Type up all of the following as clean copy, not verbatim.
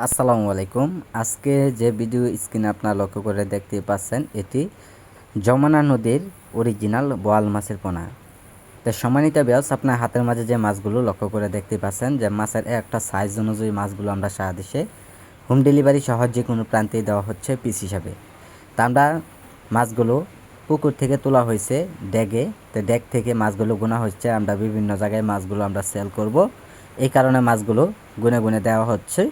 আসসালামু আলাইকুম। আজকে যে ভিডিও স্ক্রিনে আপনারা লক্ষ্য করে দেখতে পাচ্ছেন, এটি যমুনা নদীর অরিজিনাল বোয়াল মাছের পোনা। তো সম্মানিত ভিউয়ার্স, আপনার হাতের মাঝে যে মাছগুলো লক্ষ্য করে দেখতে পাচ্ছেন, যে মাছের একটা সাইজ অনুযায়ী মাছগুলো আমরা সারা দেশে হোম ডেলিভারি সহ যে কোনো প্রান্তে দেওয়া হচ্ছে পিস হিসাবে। তা আমরা মাছগুলো পুকুর থেকে তোলা হয়েছে ড্যাগে, তো ড্যাগ থেকে মাছগুলো গোনা হচ্ছে। আমরা বিভিন্ন জায়গায় মাছগুলো আমরা সেল করব, এই কারণে মাছগুলো গুনে গুনে দেওয়া হচ্ছে।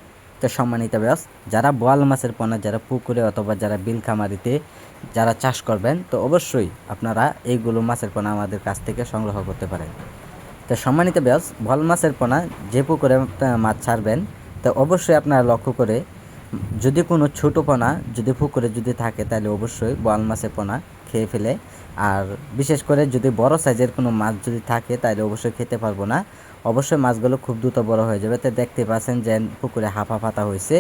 তো সম্মানিত ভিউয়ার্স, যারা বোয়াল মাছের পোনা যারা পুকুরে অথবা যারা বিল খামারিতে যারা চাষ করবেন, তো অবশ্যই আপনারা এইগুলো মাছের পোনা আমাদের কাছ থেকে সংগ্রহ করতে পারেন। তো সম্মানিত ভিউয়ার্স, বোয়াল মাছের পোনা যে পুকুরে মাছ ছাড়বেন, তো অবশ্যই আপনারা লক্ষ্য করে, যদি কোনো ছোটো পোনা যদি পুকুরে যদি থাকে, তাহলে অবশ্যই বোয়াল মাছের পোনা খেয়ে ফেলে। আর বিশেষ করে যদি বড় সাইজের কোনো মাছ যদি থাকে, তাহলে অবশ্যই খেতে পারবো না। অবশ্যই মাছগুলো খুব দ্রুত বড় হয়ে যাবে। তো দেখতে পাচ্ছেন যে পুকুরে হাফা পাতা হয়েছে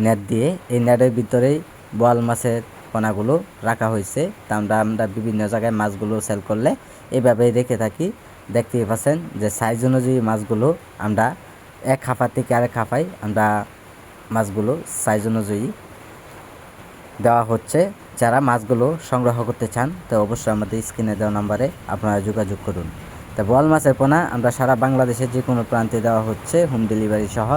নেট দিয়ে, এই নেটের ভিতরেই বোয়াল মাছের পোনাগুলো রাখা হয়েছে। তা আমরা বিভিন্ন জায়গায় মাছগুলো সেল করলে এভাবেই রেখে থাকি। দেখতেই পাচ্ছেন যে সাইজ অনুযায়ী মাছগুলো আমরা এক হাফা থেকে আরেক হাফায় আমরা মাছগুলো সাইজ অনুযায়ী দেওয়া হচ্ছে। যারা মাছগুলো সংগ্রহ করতে চান, তো অবশ্যই আমাদের স্ক্রিনে দেওয়া নাম্বারে আপনারা যোগাযোগ করুন। তা বোয়াল মাছের পোনা আমরা সারা বাংলাদেশের যে কোনো প্রান্তে দেওয়া হচ্ছে হোম ডেলিভারি সহ।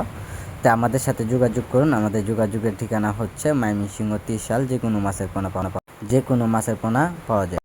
তা আমাদের সাথে যোগাযোগ করুন। আমাদের যোগাযোগের ঠিকানা হচ্ছে ময়মনসিংহ 30 সাল। যে কোনো মাছের পোনা পাওয়া যায়।